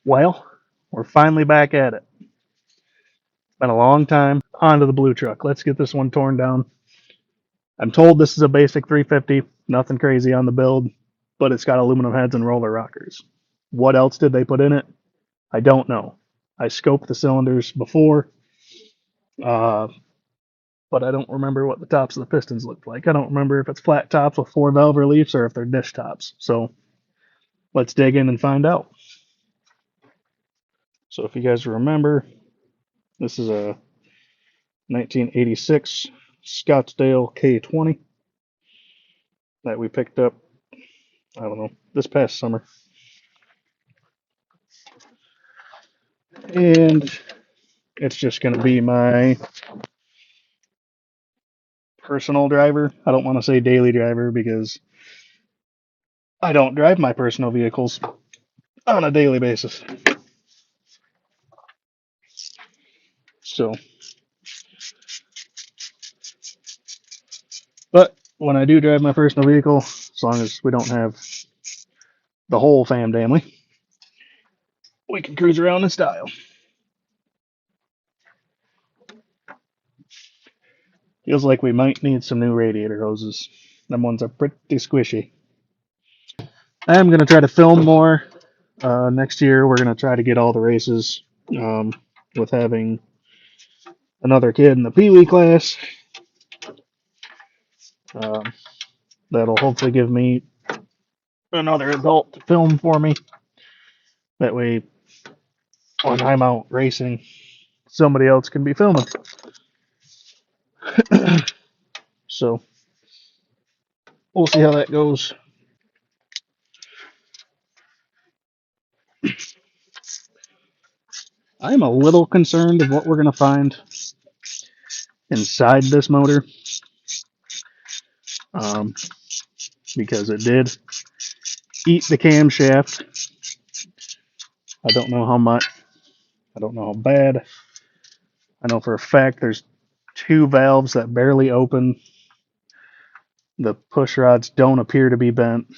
Well, we're finally back at it. Been a long time. On to the blue truck. Let's get this one torn down. I'm told this is a basic 350, nothing crazy on the build, but it's got aluminum heads and roller rockers. What else did they put in it? I don't know. I scoped the cylinders before, uh, but I don't remember what the tops of the pistons looked like. I don't remember if it's flat tops with 4 valve reliefs or if they're dish tops. So let's dig in and find out. So if you guys remember, this is a 1986 Scottsdale K20 that we picked up, I don't know, this past summer. And it's just going to be my personal driver. I don't want to say daily driver because I don't drive my personal vehicles on a daily basis. So, but when I do drive my personal vehicle, as long as we don't have the whole family, we can cruise around in style. Feels like we might need some new radiator hoses. Them ones are pretty squishy. I am going to try to film more. Next year, we're going to try to get all the races with having another kid in the Pee Wee class. Um, that'll hopefully give me another adult to film for me. That way, when I'm out racing, somebody else can be filming. So, we'll see how that goes. I'm a little concerned of what we're going to find inside this motor um, because it did eat the camshaft. I don't know how much. I don't know how bad. I know for a fact there's 2 valves that barely open. The push rods don't appear to be bent.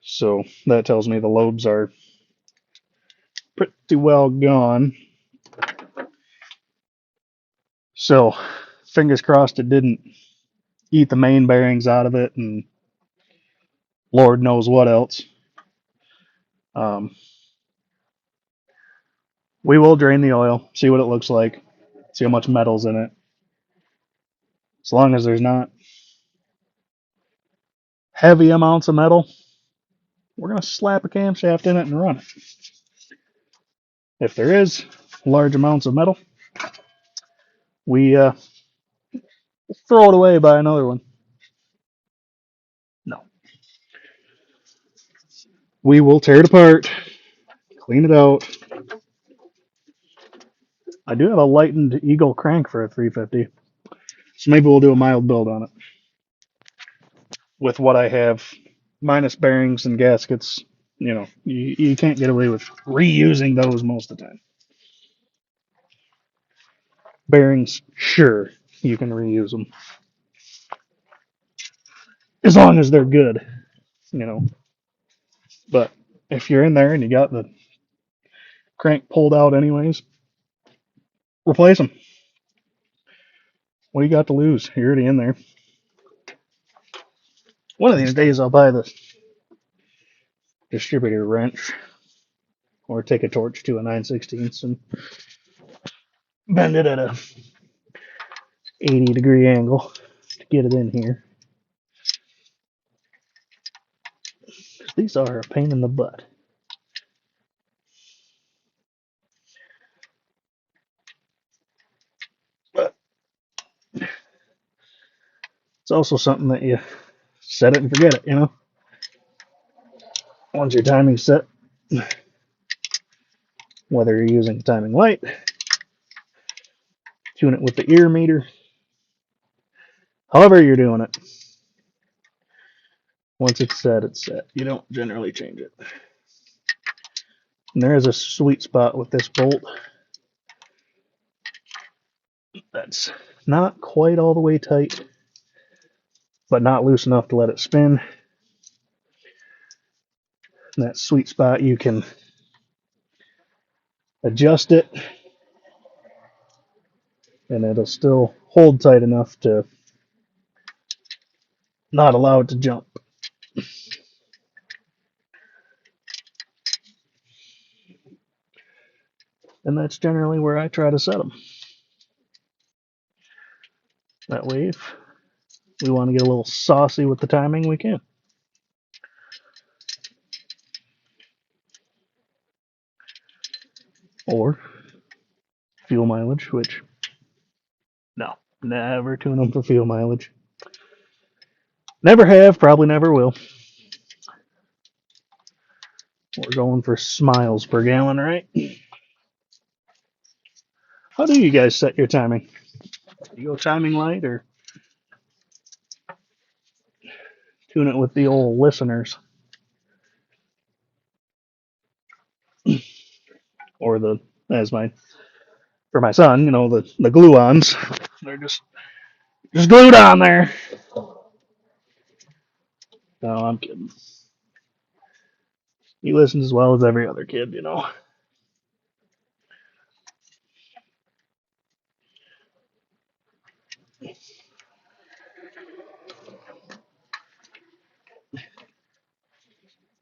So that tells me the lobes are pretty well gone. So fingers crossed it didn't eat the main bearings out of it and Lord knows what else. Um, we will drain the oil, see what it looks like, see how much metal's in it. As long as there's not heavy amounts of metal, we're going to slap a camshaft in it and run it. If there is large amounts of metal, we throw it away, buy another one. No. We will tear it apart, clean it out. I do have a lightened Eagle crank for a 350, so maybe we'll do a mild build on it. With what I have, minus bearings and gaskets, you can't get away with reusing those most of the time. Bearings, sure, you can reuse them. As long as they're good, you know. But if you're in there and you got the crank pulled out anyways, replace them. What do you got to lose? You're already in there. One of these days I'll buy the distributor wrench or take a torch to a 9/16 and bend it at a 80-degree angle to get it in here. These are a pain in the butt. But it's also something that you set it and forget it. Once your timing's set, whether you're using a timing light, tune it with the ear meter, however you're doing it. Once it's set, it's set. You don't generally change it. And there is a sweet spot with this bolt that's not quite all the way tight, but not loose enough to let it spin. In that sweet spot, you can adjust it and it'll still hold tight enough to not allow it to jump. And that's generally where I try to set them. That way, if we want to get a little saucy with the timing, we can. Or fuel mileage, which, no, never tune them for fuel mileage. Never have, probably never will. We're going for miles per gallon, right? How do you guys set your timing? Do you go timing light or tune it with the old listeners? Or the, as my, for my son, you know, the glue-ons. They're just glued on there. No, I'm kidding. He listens as well as every other kid, you know.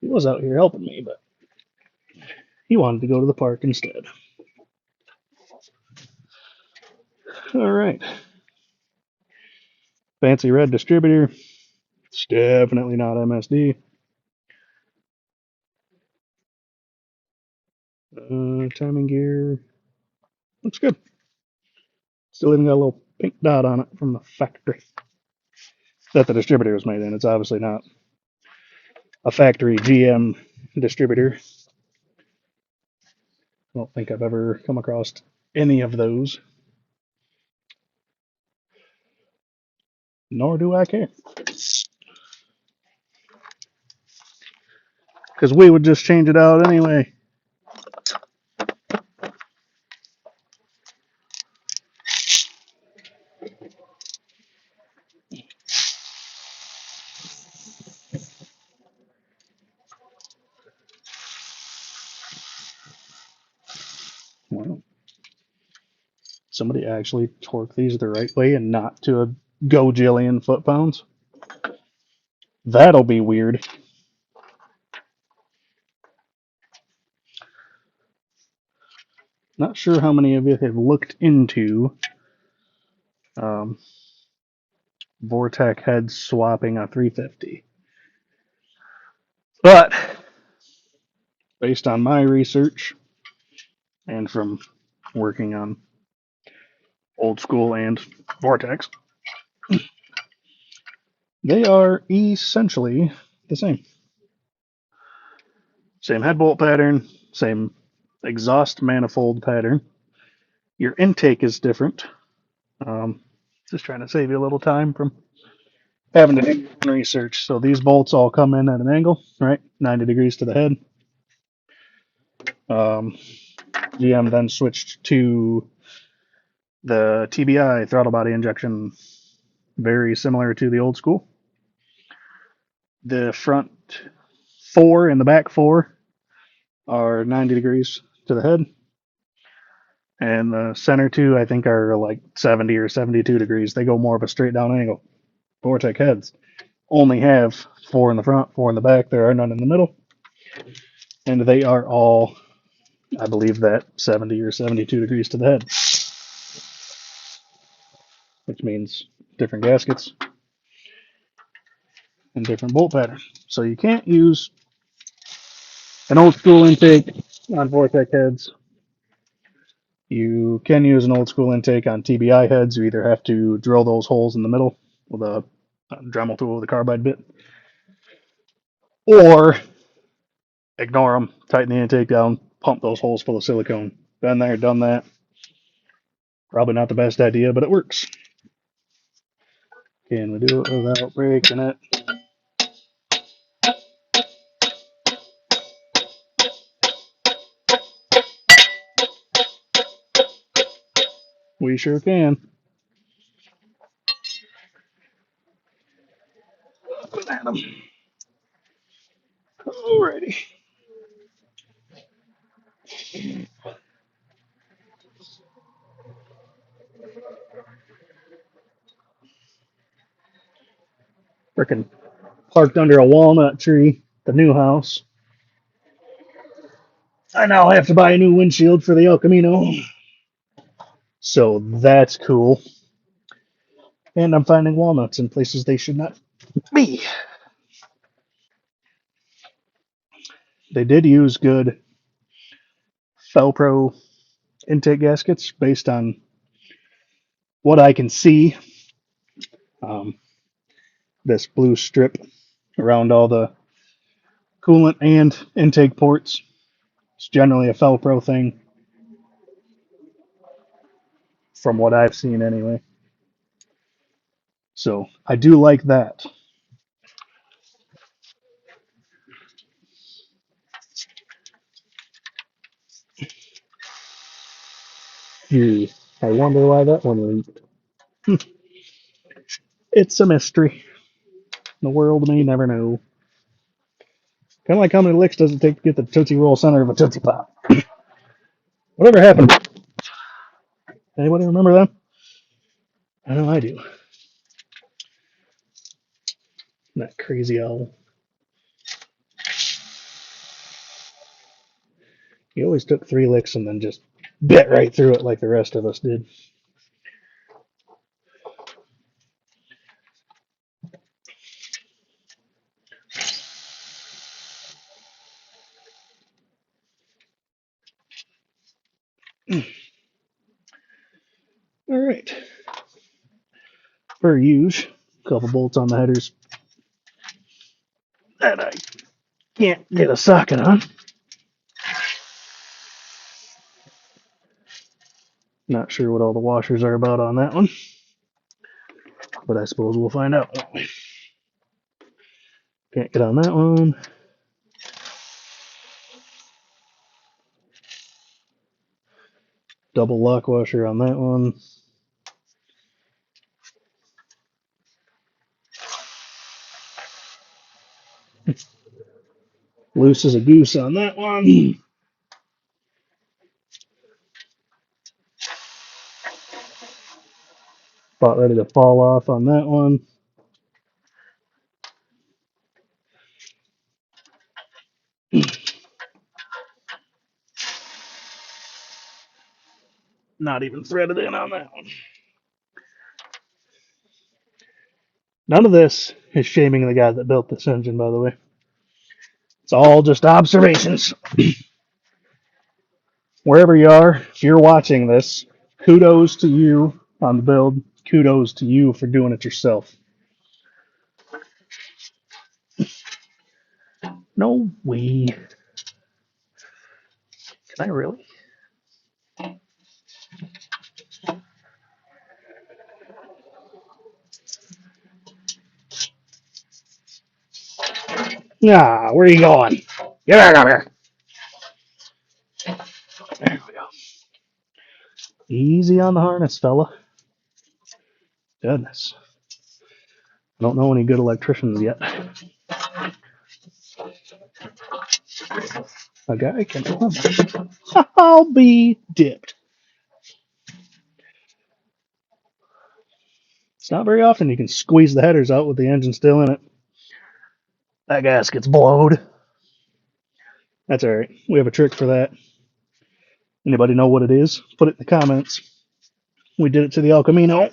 He was out here helping me, but he wanted to go to the park instead. All right. Fancy red distributor. It's definitely not MSD. Timing gear. Looks good. Still even got a little pink dot on it from the factory that the distributor was made in. It's obviously not a factory GM distributor. I don't think I've ever come across any of those, nor do I care. Because we would just change it out anyway. Well, somebody actually torque these the right way and not to a gojillion foot-pounds. That'll be weird. Not sure how many of you have looked into um, Vortec head swapping a 350. But based on my research and from working on old school and Vortex, they are essentially the same. Same head bolt pattern, same exhaust manifold pattern. Your intake is different. Um, just trying to save you a little time from having to do research. So these bolts all come in at an angle, right? 90 degrees to the head. GM then switched to the TBI throttle body injection, very similar to the old school. The front four and the back four are 90 degrees to the head. And the center two, I think, are like 70 or 72 degrees. They go more of a straight down angle. Vortec heads only have four in the front, four in the back. There are none in the middle. And they are all, I believe, that 70 or 72 degrees to the head, which means different gaskets and different bolt patterns. So you can't use an old school intake on Vortec heads. You can use an old school intake on TBI heads. You either have to drill those holes in the middle with a Dremel tool with a carbide bit, or ignore them, tighten the intake down, pump those holes full of silicone. Been there, done that. Probably not the best idea, but it works. Can we do it without breaking it? We sure can. Alrighty. Freaking parked under a walnut tree, the new house. I now have to buy a new windshield for the El Camino. So that's cool. And I'm finding walnuts in places they should not be. They did use good Felpro intake gaskets based on what I can see. Um, this blue strip around all the coolant and intake ports. It's generally a Felpro thing, from what I've seen anyway. So I do like that. I wonder why that one leaked. It's a mystery. The world may never know. Kind of like how many licks does it take to get the Tootsie Roll center of a Tootsie Pop? Whatever happened? Anybody remember that? I know I do. That crazy owl. He always took 3 licks and then just bit right through it like the rest of us did. All right. Per usual, a couple bolts on the headers that I can't get a socket on. Not sure what all the washers are about on that one, but I suppose we'll find out. Can't get on that one. Double lock washer on that one. Loose as a goose on that one. About ready to fall off on that one. Not even threaded in on that one. None of this is shaming the guy that built this engine, by the way. It's all just observations. Wherever you are, if you're watching this, kudos to you on the build. Kudos to you for doing it yourself. No way. Can I really? Nah, where are you going? Get back up here. There we go. Easy on the harness, fella. Goodness. I don't know any good electricians yet. A guy can. I'll be dipped. It's not very often you can squeeze the headers out with the engine still in it. That gasket's blowed. That's alright. We have a trick for that. Anybody know what it is? Put it in the comments. We did it to the El Camino.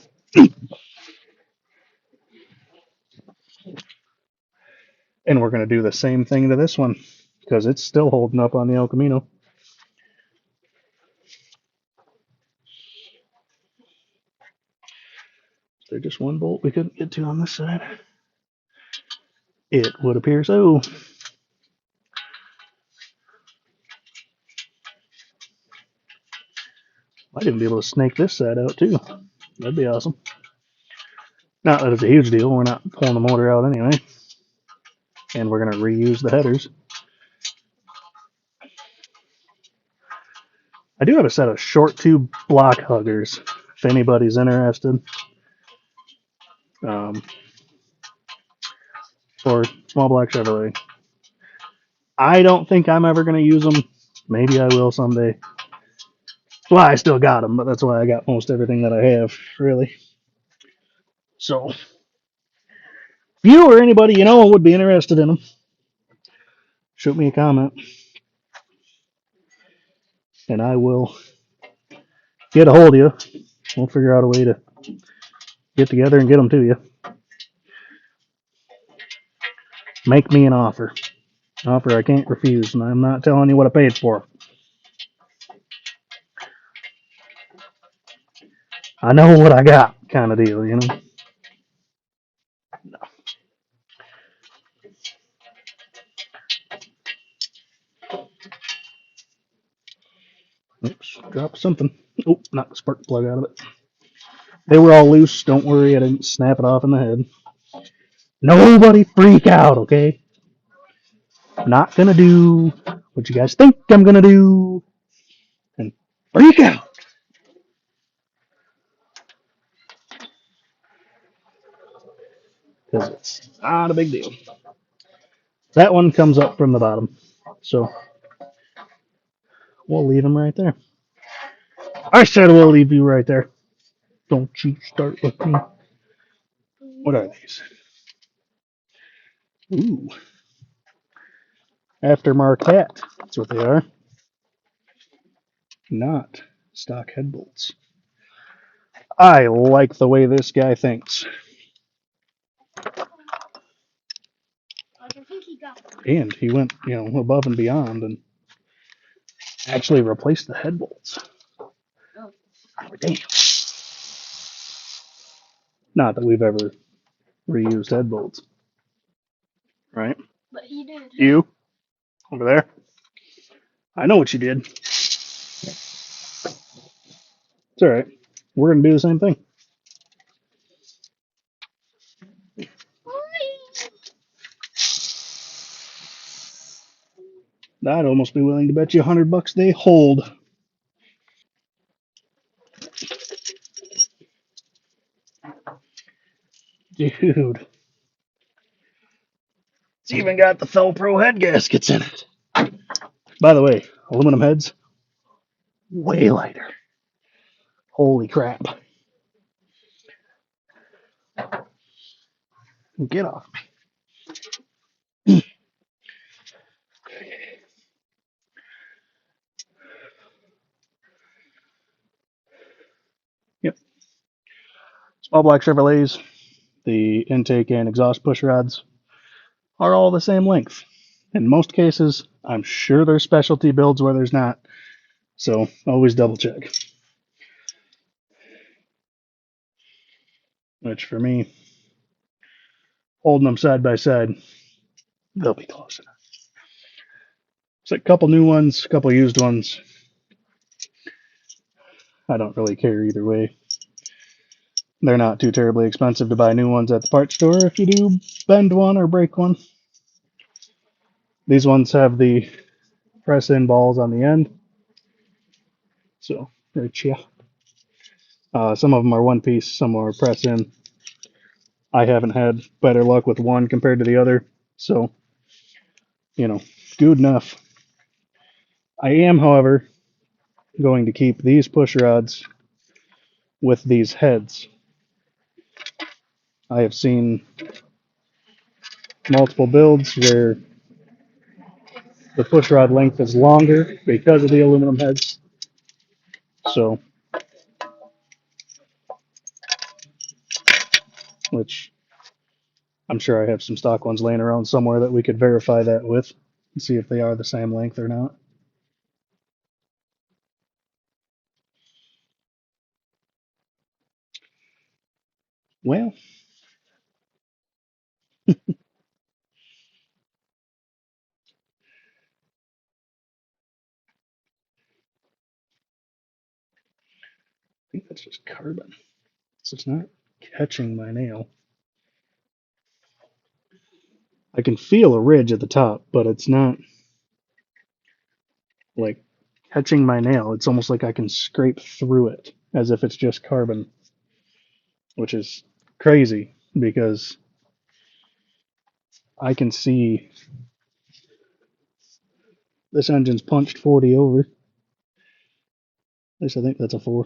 And we're going to do the same thing to this one because it's still holding up on the El Camino. Is there just one bolt we couldn't get to on this side? It would appear so. Might even be able to snake this side out too. That'd be awesome. Not that it's a huge deal. We're not pulling the motor out anyway. And we're going to reuse the headers. I do have a set of short tube block huggers if anybody's interested. For small block Chevrolet. I don't think I'm ever going to use them Maybe I will someday. Well, I still got them, but that's why I got most everything that I have, really. So, if you or anybody you know would be interested in them, shoot me a comment, and I will get a hold of you. We'll figure out a way to get together and get them to you. Make me an offer. Offer I can't refuse, and I'm not telling you what I paid for. I know what I got, kind of deal, you know. Oops, dropped something. Oh, knocked the spark plug out of it. They were all loose. Don't worry, I didn't snap it off in the head. Nobody freak out, okay? I'm not gonna do what you guys think I'm gonna do and freak out. Because it's not a big deal. That one comes up from the bottom. So we'll leave them right there. I said we'll leave you right there. Don't you start with me. What are these? Ooh. Aftermarket hat. That's what they are. Not stock head bolts. I like the way this guy thinks. And he went, above and beyond and actually replaced the head bolts. Damn. Not that we've ever reused head bolts. Right? But he did. You? Over there? I know what you did. It's alright. We're going to do the same thing. I'd almost be willing to bet you $100 they hold. Dude. It's even got the Felpro head gaskets in it. By the way, aluminum heads, way lighter. Holy crap. Get off me. Yep. Small block Chevrolets, the intake and exhaust push rods are all the same length. In most cases, I'm sure there's specialty builds where there's not. So always double check. Which for me, holding them side by side, they'll be close enough. It's like a couple new ones, a couple used ones. I don't really care either way. They're not too terribly expensive to buy new ones at the parts store if you do bend one or break one. These ones have the press-in balls on the end. So, right here. Some of them are one piece, some are press-in. I haven't had better luck with one compared to the other. So, good enough. I am, however, going to keep these push rods with these heads. I have seen multiple builds where the push rod length is longer because of the aluminum heads. So, which I'm sure I have some stock ones laying around somewhere that we could verify that with and see if they are the same length or not. Well, I think that's just carbon. So it's not catching my nail. I can feel a ridge at the top, but it's not like catching my nail. It's almost like I can scrape through it as if it's just carbon, which is crazy because I can see This engine's punched 40 over. At least I think that's a 4.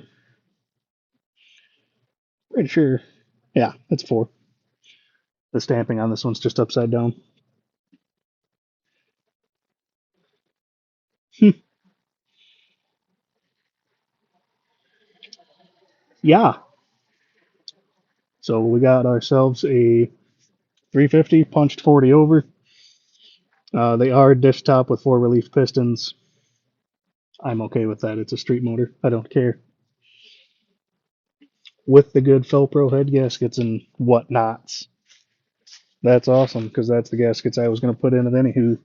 Pretty sure. Yeah, that's a 4. The stamping on this one's just upside down. Yeah. So we got ourselves a 350 punched 40 over. They are dish top with 4 relief pistons. I'm okay with that. It's a street motor. I don't care. With the good Felpro head gaskets and whatnots. That's awesome because that's the gaskets I was going to put in it anywho.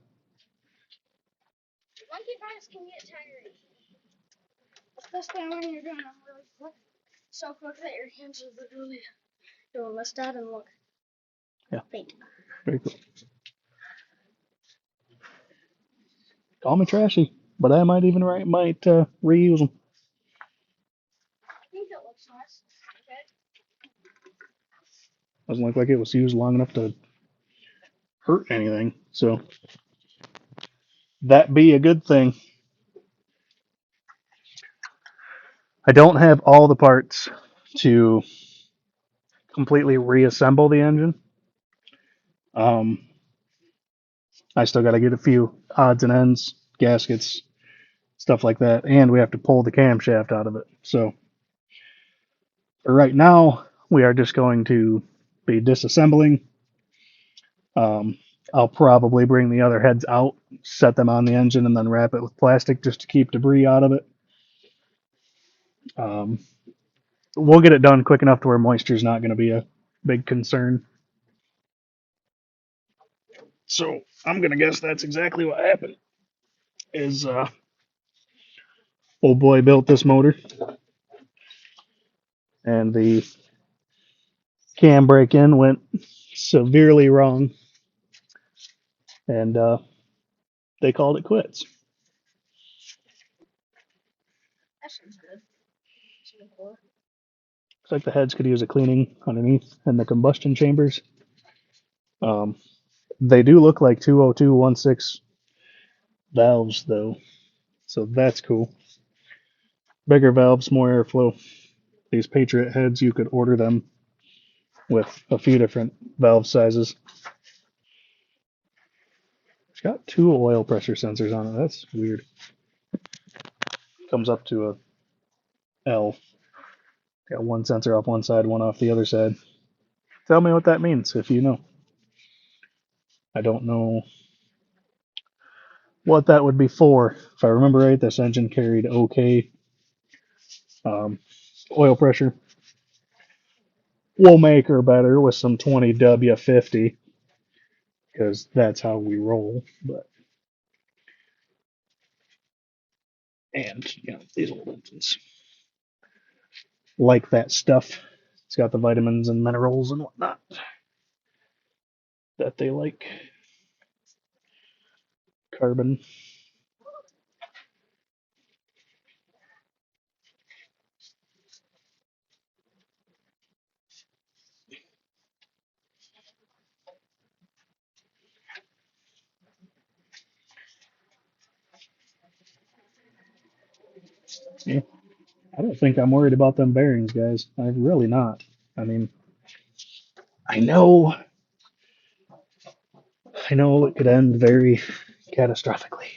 Monkey bars can get tiring, especially when you're doing them really quick, so quick that your hands are literally doing this, Dad, and look. Yeah. Faint. Very cool. Call me trashy, but I might even reuse them. I think it looks nice. Okay. Doesn't look like it was used long enough to hurt anything. So that be a good thing. I don't have all the parts to completely reassemble the engine. Um, I still got to get a few odds and ends, gaskets, stuff like that, and we have to pull the camshaft out of it. So for right now, we are just going to be disassembling. Um, I'll probably bring the other heads out, set them on the engine, and then wrap it with plastic just to keep debris out of it. Um, we'll get it done quick enough to where moisture is not going to be a big concern. So I'm going to guess that's exactly what happened. Is old boy built this motor, and the cam break-in went severely wrong, and they called it quits. That sounds good. Something cool. Looks like the heads could use a cleaning underneath in the combustion chambers. Um, they do look like 20216 valves, though, so that's cool. Bigger valves, more airflow. These Patriot heads, you could order them with a few different valve sizes. It's got 2 oil pressure sensors on it. That's weird. Comes up to a L. Got one sensor off one side, one off the other side. Tell me what that means if you know. I don't know what that would be for. If I remember right, this engine carried okay um, oil pressure. We'll make her better with some 20W50 because that's how we roll. But and these old engines like that stuff. It's got the vitamins and minerals and whatnot that they like. Carbon. Yeah, I don't think I'm worried about them bearings, guys. I'm really not. I mean, I know, I know it could end very catastrophically,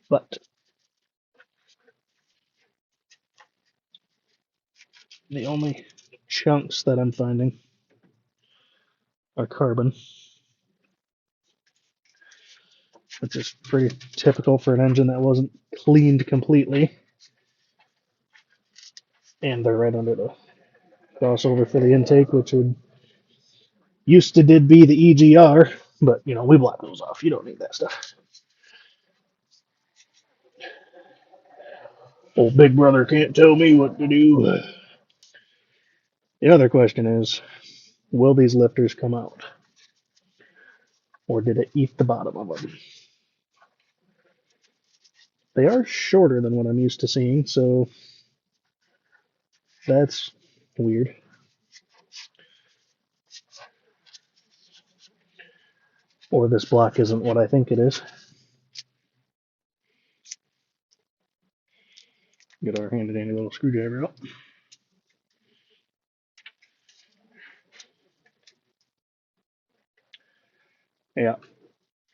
but the only chunks that I'm finding are carbon, which is pretty typical for an engine that wasn't cleaned completely. And they're right under the crossover for the intake, which would used to did be the EGR, but we block those off. You don't need that stuff. Old Big Brother can't tell me what to do. The other question is, will these lifters come out? Or did it eat the bottom of them? They are shorter than what I'm used to seeing, so that's weird. Or this block isn't what I think it is. Get our handy dandy little screwdriver out. Yeah,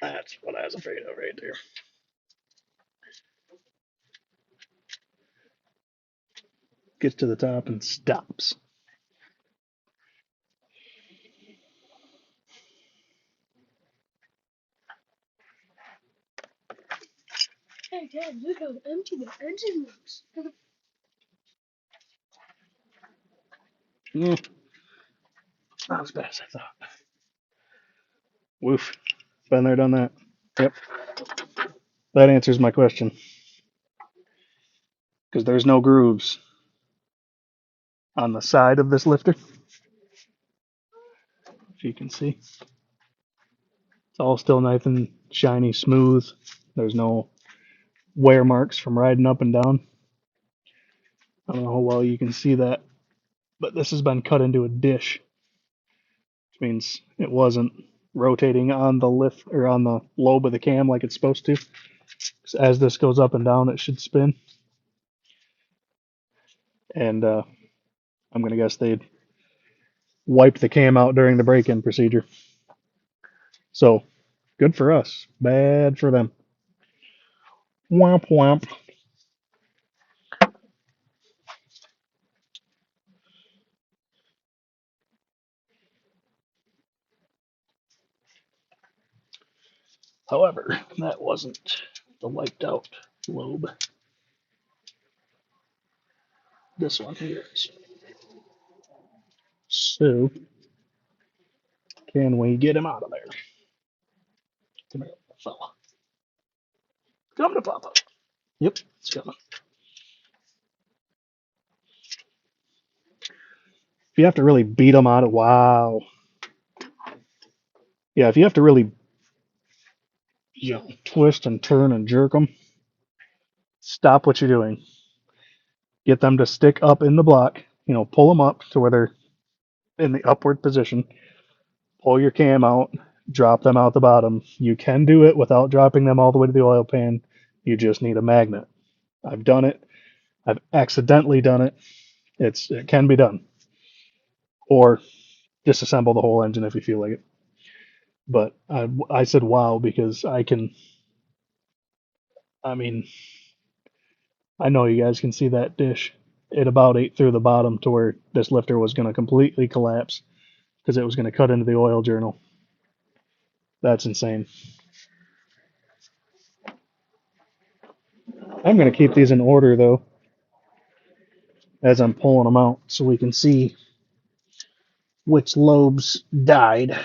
that's what I was afraid of right there. Gets to the top and stops. Hey, Dad, look how empty the engine looks. Not as bad as I thought. Woof. Been there, done that. Yep. That answers my question. Because there's no grooves on the side of this lifter. If you can see. It's all still nice and shiny, smooth. There's no wear marks from riding up and down. I don't know how well you can see that, but this has been cut into a dish, which means it wasn't rotating on the lift or on the lobe of the cam like it's supposed to. As this goes up and down, it should spin. And I'm gonna guess they'd wiped the cam out during the break-in procedure. So good for us, bad for them. Womp womp. However, that wasn't the wiped out lobe. This one here is. So, can we get him out of there? Come here, fella. Come to Papa. Yep, it's coming. If you have to really beat them out of, wow. Yeah, if you have to really, twist and turn and jerk them, stop what you're doing. Get them to stick up in the block. Pull them up to where they're in the upward position. Pull your cam out, drop them out the bottom. You can do it without dropping them all the way to the oil pan. You just need a magnet. I've done it. I've accidentally done it. It can be done. Or disassemble the whole engine if you feel like it. But I said wow because I mean, I know you guys can see that dish. It about ate through the bottom to where this lifter was going to completely collapse because it was going to cut into the oil journal. That's insane. I'm going to keep these in order though as I'm pulling them out so we can see which lobes died.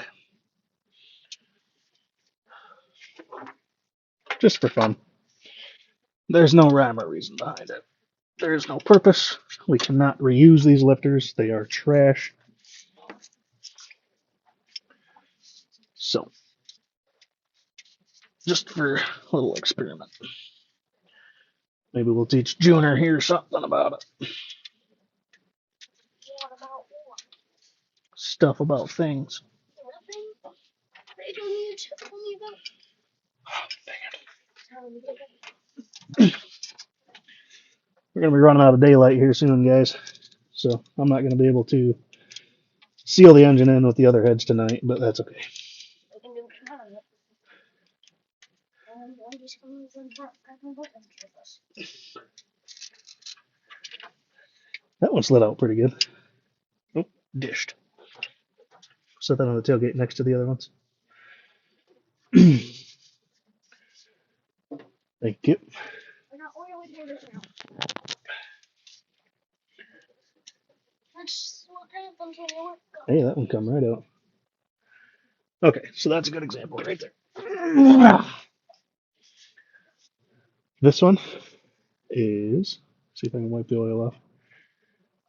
Just for fun. There's no rhyme or reason behind it. There is no purpose. We cannot reuse these lifters. They are trash. So, just for a little experiment. Maybe we'll teach Junior here something about it. What about what? Stuff about things. Nothing? They don't need to tell me about. Oh, dang it. Tell me about. We're going to be running out of daylight here soon, guys. So, I'm not going to be able to seal the engine in with the other heads tonight, but that's okay. I can do none of it. I'm just going to have both of us. That one slid out pretty good. Oh, dished. Set that on the tailgate next to the other ones. Thank you. We're not oiling here now. That's what happens when you work. Hey, that one come right out. Okay, so that's a good example right there. This one is, see if I can wipe the oil off.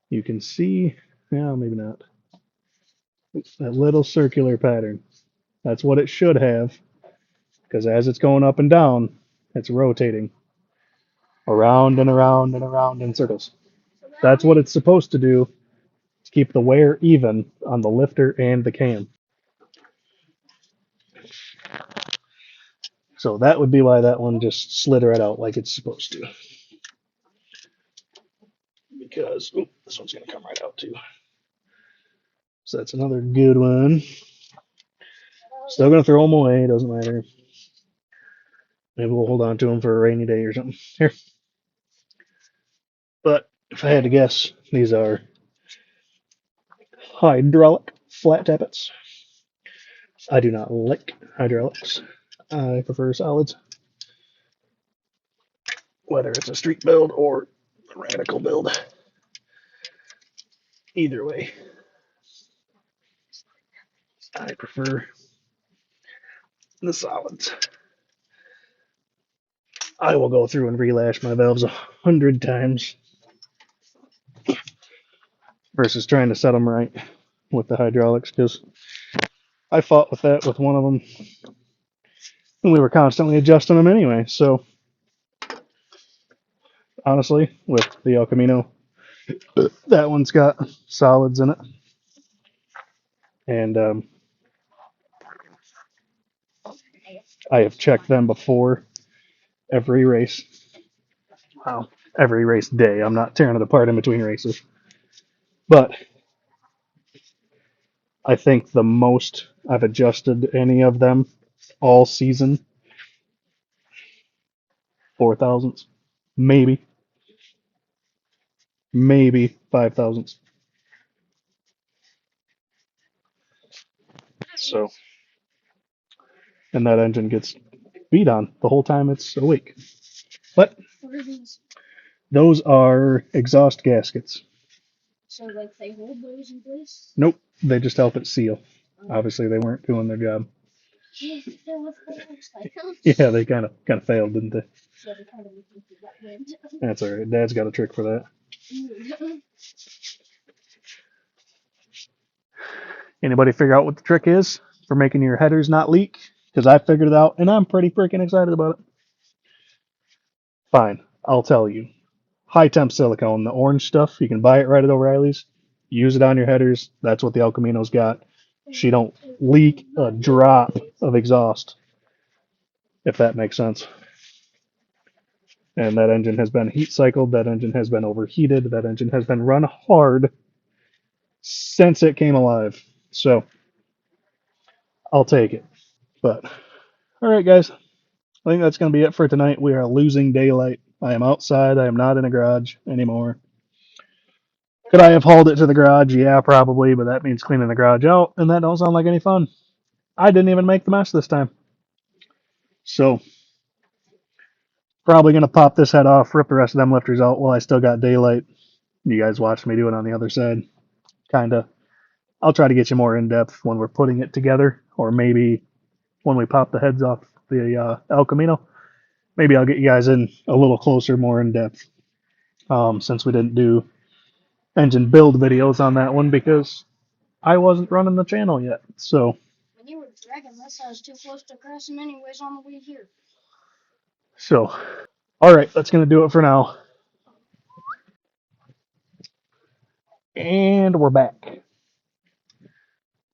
You can see, yeah, maybe not. That little circular pattern. That's what it should have, because as it's going up and down, it's rotating around and around and around in circles. That's what it's supposed to do to keep the wear even on the lifter and the cam. So that would be why that one just slid right out like it's supposed to. because this one's going to come right out too. So that's another good one. Still going to throw them away. Doesn't matter. Maybe we'll hold on to them for a rainy day or something. Here. But if I had to guess, these are hydraulic flat tappets. I do not like hydraulics. I prefer solids, whether it's a street build or a radical build. Either way, I prefer the solids. I will go through and relash my valves 100 times versus trying to set them right with the hydraulics, because I fought with that with one of them and we were constantly adjusting them anyway. So honestly, with the El Camino, that one's got solids in it, and I have checked them before every race. Wow, every race day. I'm not tearing it apart in between races, but I think the most I've adjusted any of them all season, 4 thousandths, maybe 5 thousandths. So, and that engine gets beat on the whole time it's awake. But What are these? those are exhaust gaskets. So, like, they hold those in place? Nope, they just help it seal. Oh. Obviously, they weren't doing their job. Yeah, that was what it looks like. Yeah, they kind of failed, didn't they? Yeah, they kind of look like that wind. That's all right. Dad's got a trick for that. Anybody figure out what the trick is for making your headers not leak? Because I figured it out, and I'm pretty freaking excited about it. Fine, I'll tell you. High temp silicone, the orange stuff, you can buy it right at O'Reilly's. Use it on your headers. That's what the El Camino's got. She don't leak a drop of exhaust, if that makes sense. And that engine has been heat cycled. That engine has been overheated. That engine has been run hard since it came alive. So I'll take it. But all right, guys. I think that's going to be it for tonight. We are losing daylight. I am outside. I am not in a garage anymore. Could I have hauled it to the garage? Yeah, probably, but that means cleaning the garage out, and that don't sound like any fun. I didn't even make the mess this time. So, probably going to pop this head off, rip the rest of them lifters out while I still got daylight. You guys watched me do it on the other side. Kind of. I'll try to get you more in depth when we're putting it together, or maybe when we pop the heads off the El Camino. Maybe I'll get you guys in a little closer, more in depth, since we didn't do engine build videos on that one because I wasn't running the channel yet. So, When you were dragging this, I was too close to crossing anyways on the way here. all right, that's going to do it for now. And we're back. It's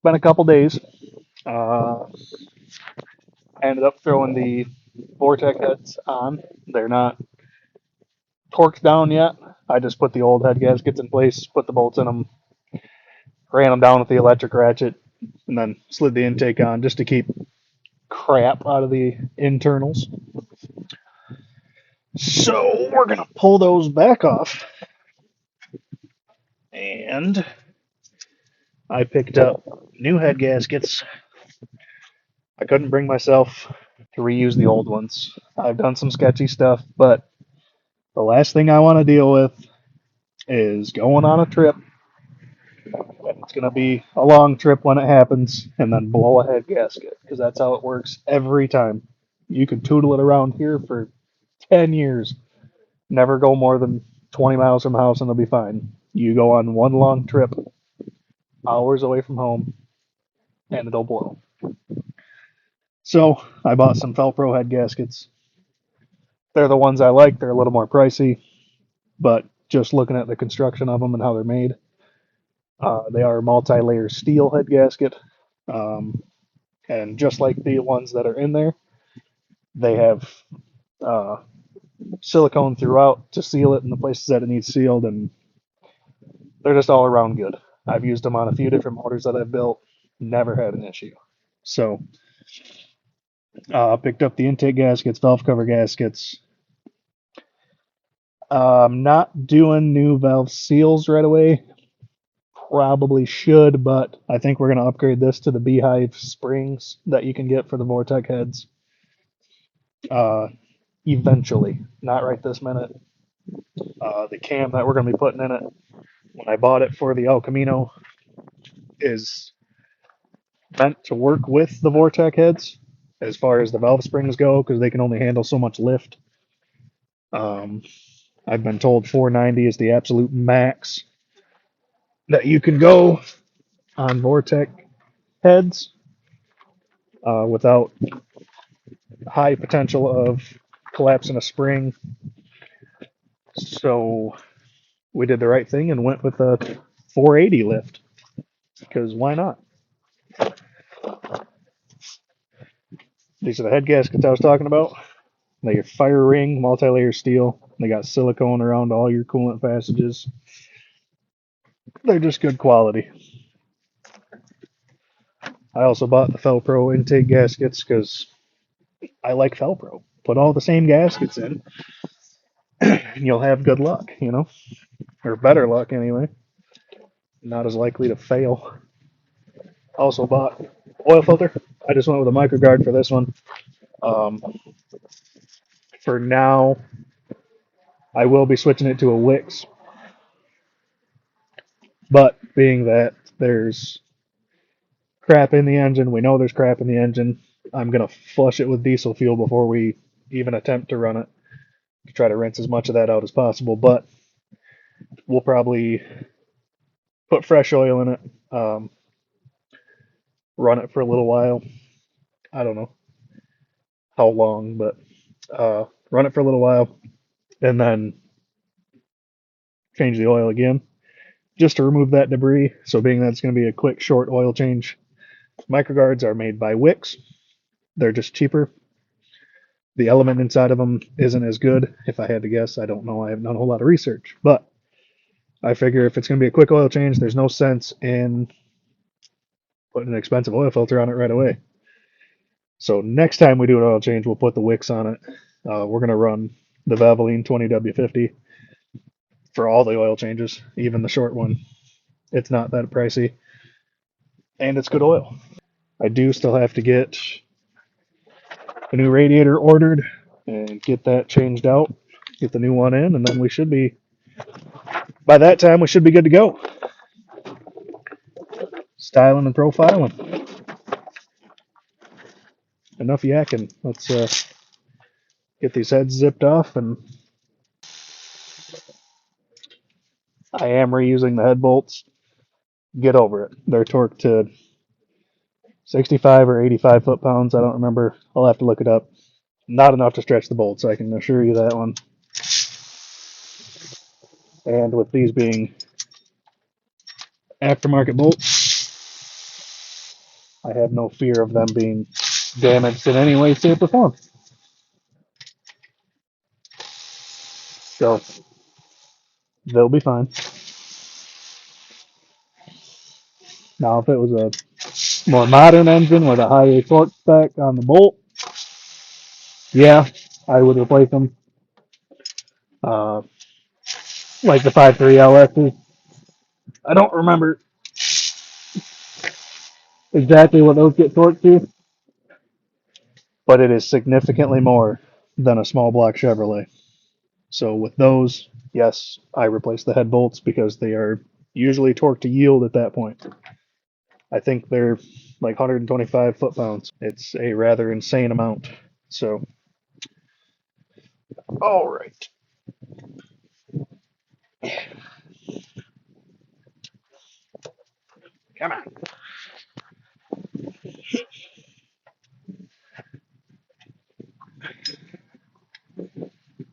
been a couple days. I ended up throwing the Vortec heads on. They're not torqued down yet. I just put the old head gaskets in place, put the bolts in them, ran them down with the electric ratchet, and then slid the intake on just to keep crap out of the internals. So we're going to pull those back off. And I picked up new head gaskets. I couldn't bring myself to reuse the old ones. I've done some sketchy stuff, but the last thing I want to deal with is going on a trip. And it's going to be a long trip when it happens, and then blow a head gasket, because that's how it works every time. You could tootle it around here for 10 years, never go more than 20 miles from the house, and it'll be fine. You go on one long trip, hours away from home, and it'll blow. So I bought some Felpro head gaskets. They're the ones I like. They're a little more pricey, but just looking at the construction of them and how they're made, they are multi-layer steel head gasket. And just like the ones that are in there, they have uh, silicone throughout to seal it in the places that it needs sealed, and they're just all around good. I've used them on a few different motors that I've built, never had an issue. So, picked up the intake gaskets, valve cover gaskets. I'm not doing new valve seals right away. Probably should, but I think we're going to upgrade this to the Beehive springs that you can get for the Vortec heads. Eventually, not right this minute. The cam that we're going to be putting in it, when I bought it for the El Camino, is meant to work with the Vortec heads as far as the valve springs go because they can only handle so much lift. Um, I've been told 490 is the absolute max that you can go on Vortec heads without high potential of collapsing a spring. So we did the right thing and went with a 480 lift because why not? These are the head gaskets I was talking about. They are fire ring, multi-layer steel. They got silicone around all your coolant passages. They're just good quality. I also bought the Felpro intake gaskets because I like Felpro. Put all the same gaskets in, and you'll have good luck, you know, or better luck anyway. Not as likely to fail. Also bought oil filter. I just went with a microguard for this one. Um, for now, I will be switching it to a Wix, but being that there's crap in the engine, we know there's crap in the engine. I'm gonna flush it with diesel fuel before we even attempt to run it to try to rinse as much of that out as possible. But we'll probably put fresh oil in it, run it for a little while. I don't know how long, but run it for a little while and then change the oil again just to remove that debris. So, being that it's going to be a quick, short oil change, microguards are made by Wix. They're just cheaper. The element inside of them isn't as good. If I had to guess, I don't know. I haven't done a whole lot of research, but I figure if it's going to be a quick oil change, there's no sense in putting an expensive oil filter on it right away. So next time we do an oil change, we'll put the Wix on it. We're going to run the Valvoline 20W50 for all the oil changes, even the short one. It's not that pricey, and it's good oil. I do still have to get a new radiator ordered and get that changed out, get the new one in, and then we should be, by that time, we should be good to go. Styling and profiling. Enough yakking. Let's get these heads zipped off, and I am reusing the head bolts. Get over it. They're torqued to 65 or 85 foot-pounds. I don't remember. I'll have to look it up. Not enough to stretch the bolts, I can assure you that one. And with these being aftermarket bolts, I have no fear of them being damaged in any way, shape, or form. So they'll be fine. Now, if it was a more modern engine with a higher torque spec on the bolt, yeah, I would replace them. Uh, like the 5.3 LSs. I don't remember exactly what those get torqued to, but it is significantly more than a small block Chevrolet. So with those, yes, I replace the head bolts because they are usually torqued to yield at that point. I think they're like 125 foot-pounds. It's a rather insane amount. So, all right. Come on.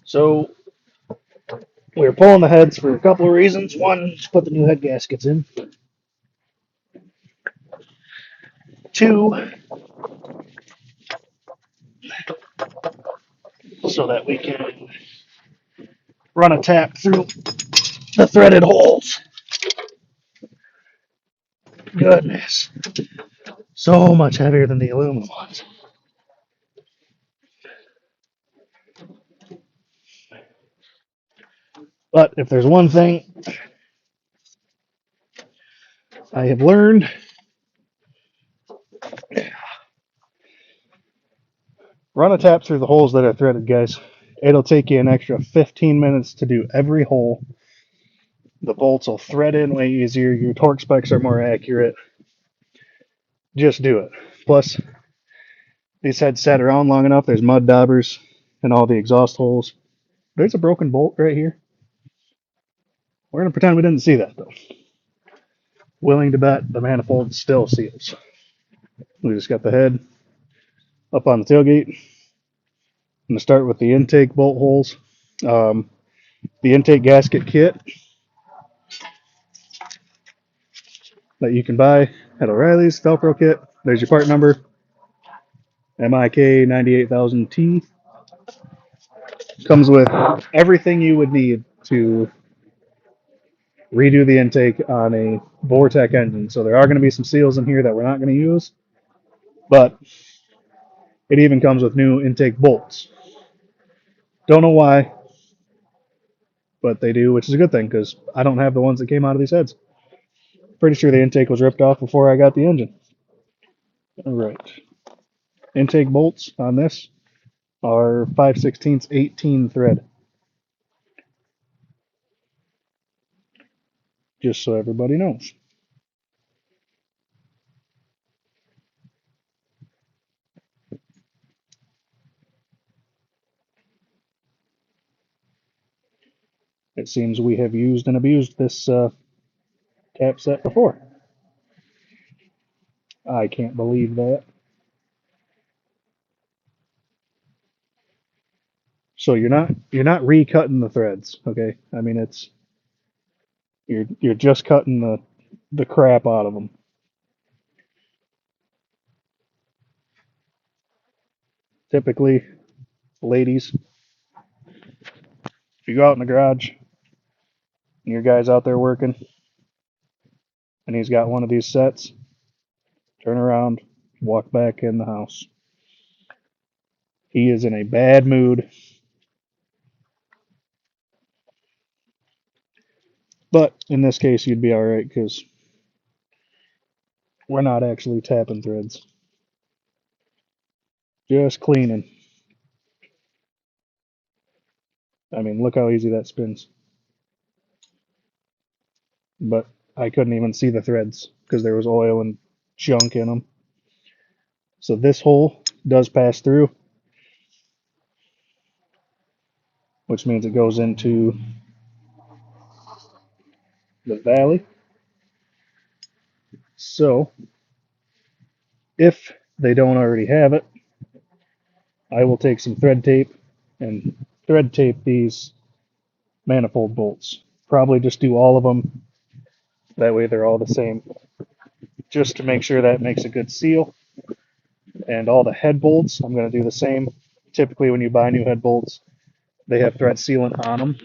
So we were pulling the heads for a couple of reasons. One, to put the new head gaskets in. Two, so that we can run a tap through the threaded holes Goodness. So much heavier than the aluminum ones. But if there's one thing I have learned, run a tap through the holes that are threaded, guys. It'll take you an extra 15 minutes to do every hole. The bolts will thread in way easier. Your torque specs are more accurate. Just do it. Plus, these heads sat around long enough. There's mud daubers in all the exhaust holes. There's a broken bolt right here. We're going to pretend we didn't see that, though. Willing to bet the manifold still seals. We just got the head up on the tailgate. I'm going to start with the intake bolt holes. The intake gasket kit that you can buy at O'Reilly's Velcro kit. There's your part number, MIK 98000T. Comes with everything you would need to redo the intake on a Vortec engine. So there are going to be some seals in here that we're not going to use, but it even comes with new intake bolts. Don't know why, but they do, which is a good thing because I don't have the ones that came out of these heads. Pretty sure the intake was ripped off before I got the engine. All right. Intake bolts on this are 5/16 18 thread, just so everybody knows. It seems we have used and abused this tap set before. I can't believe that. So you're not recutting the threads, okay? I mean it's you're just cutting the crap out of them. Typically, ladies, if you go out in the garage and your guy's out there working and he's got one of these sets, turn around, walk back in the house. He is in a bad mood. But in this case, you'd be all right because we're not actually tapping threads, just cleaning. I mean, look how easy that spins. But I couldn't even see the threads because there was oil and junk in them. So this hole does pass through, which means it goes into the valley. So if they don't already have it, I will take some thread tape and thread tape these manifold bolts. Probably just do all of them. That way they're all the same. Just to make sure that makes a good seal. And all the head bolts, I'm going to do the same. Typically when you buy new head bolts, they have thread sealant on them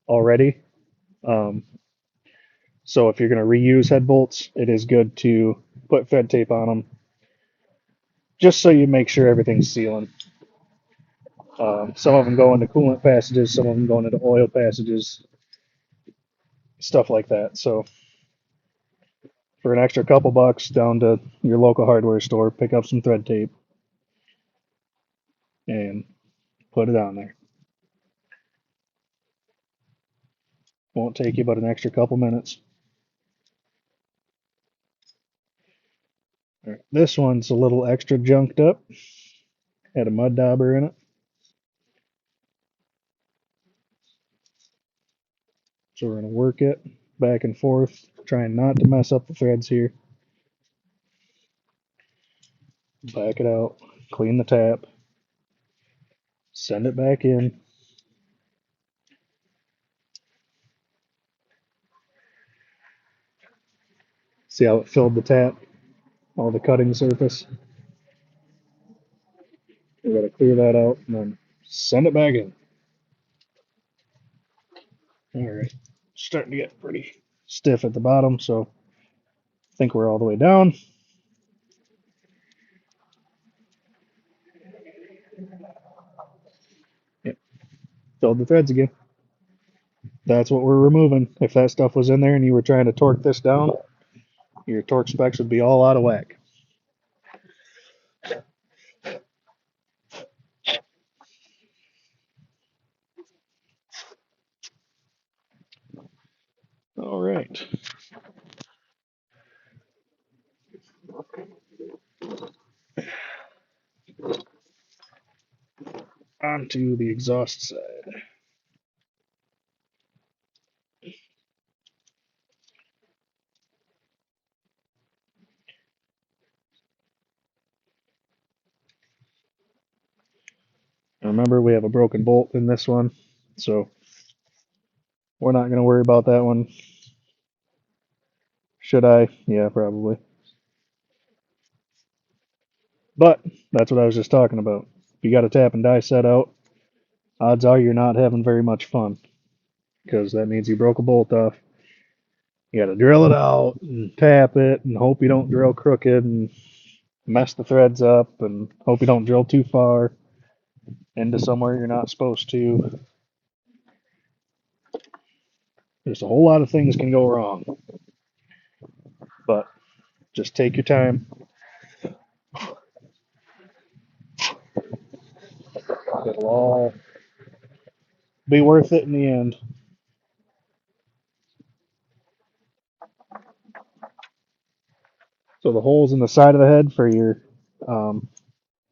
already. Um, so if you're going to reuse head bolts, it is good to put thread tape on them just so you make sure everything's sealing. Some of them go into coolant passages, some of them go into oil passages, stuff like that. So for an extra couple bucks, down to your local hardware store, pick up some thread tape and put it on there. Won't take you but an extra couple minutes. All right, this one's a little extra junked up. Had a mud dauber in it. So we're going to work it back and forth, trying not to mess up the threads here. Back it out, clean the tap, send it back in. See how it filled the tap, all the cutting surface. We got to clear that out and then send it back in. All right, starting to get pretty stiff at the bottom, so I think we're all the way down. Yep, filled the threads again. That's what we're removing. If that stuff was in there and you were trying to torque this down, your torque specs would be all out of whack. All right. Onto the exhaust side. Remember, we have a broken bolt in this one, so we're not going to worry about that one. Should I? Yeah, probably. But that's what I was just talking about. If you got a tap and die set out, odds are you're not having very much fun because that means you broke a bolt off. You got to drill it out and tap it and hope you don't drill crooked and mess the threads up and hope you don't drill too far into somewhere you're not supposed to. There's a whole lot of things can go wrong, but just take your time. It'll all be worth it in the end. So the holes in the side of the head for your um,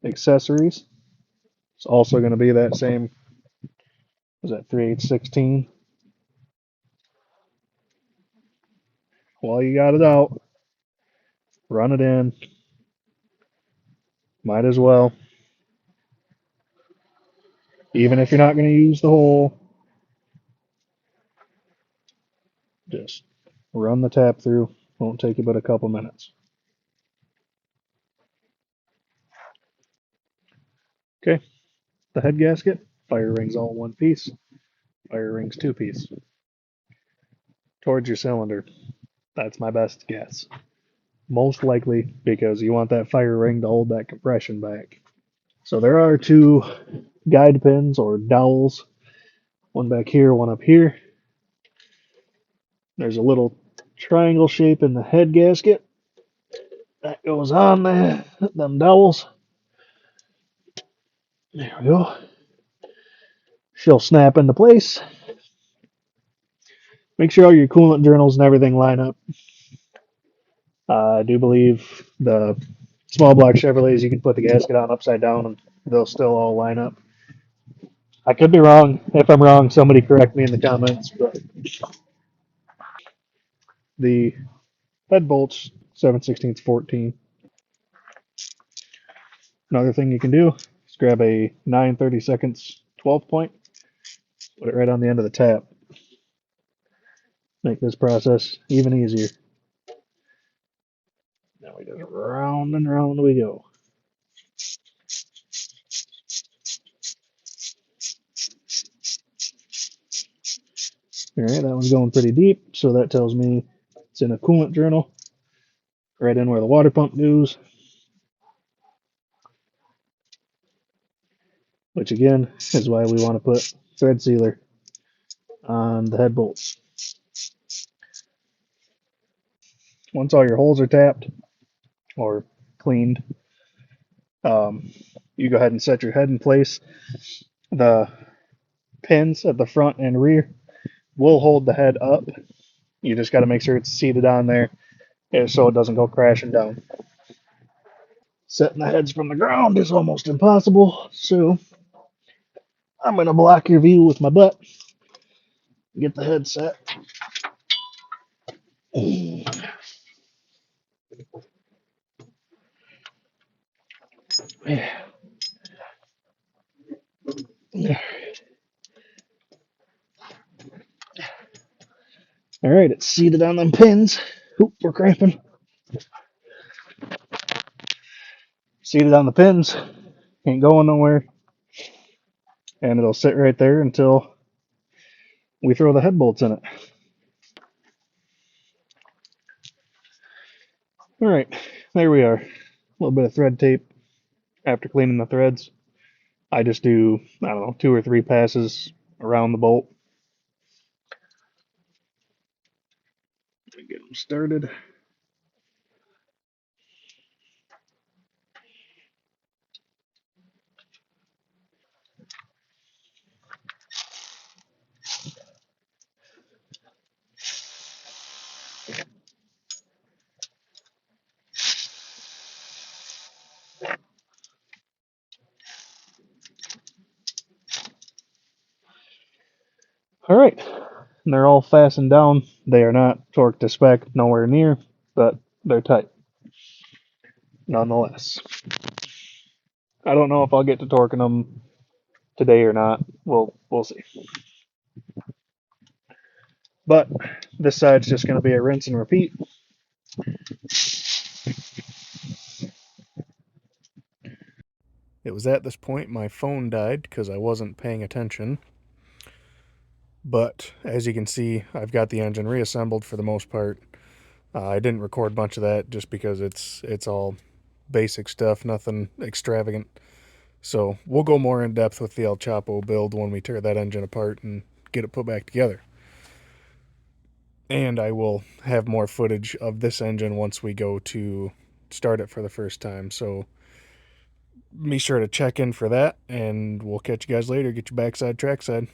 accessories, it's also going to be that same, was that 3/8 16? While you got it out, run it in. Might as well. Even if you're not going to use the hole, just run the tap through. Won't take you but a couple minutes. Okay, the head gasket, fire rings all one piece, fire rings two piece. Towards your cylinder. That's my best guess. Most likely because you want that fire ring to hold that compression back. So there are two guide pins or dowels, one back here, one up here. There's a little triangle shape in the head gasket that goes on them dowels. There we go. She'll snap into place. Make sure all your coolant journals and everything line up. I do believe the small block Chevrolets, you can put the gasket on upside down and they'll still all line up. I could be wrong. If I'm wrong, somebody correct me in the comments. But the head bolts, 7/16 14. Another thing you can do is grab a 9/32 12 point, put it right on the end of the tap. Make this process even easier. Now we just round and round we go. All right, that one's going pretty deep, so that tells me it's in a coolant journal, right in where the water pump goes, which again is why we want to put thread sealer on the head bolts. Once all your holes are tapped or cleaned, you go ahead and set your head in place. The pins at the front and rear will hold the head up. You just got to make sure it's seated on there so it doesn't go crashing down. Setting the heads from the ground is almost impossible, so I'm going to block your view with my butt. Get the head set. All right, it's seated on them pins. Oop, we're cramping. Seated on the pins. Ain't going nowhere. And it'll sit right there until we throw the head bolts in it. All right, there we are. A little bit of thread tape after cleaning the threads. I just do, I don't know, 2 or 3 passes around the bolt. Get them started. All right, and they're all fastened down. They are not torqued to spec, nowhere near, but they're tight nonetheless. I don't know if I'll get to torquing them today or not. We'll see. But this side's just going to be a rinse and repeat. It was at this point my phone died because I wasn't paying attention. But as you can see, I've got the engine reassembled for the most part. I didn't record much of that just because it's all basic stuff, nothing extravagant. So we'll go more in depth with the El Chapo build when we tear that engine apart and get it put back together. And I will have more footage of this engine once we go to start it for the first time. So be sure to check in for that, and we'll catch you guys later. Get your backside trackside.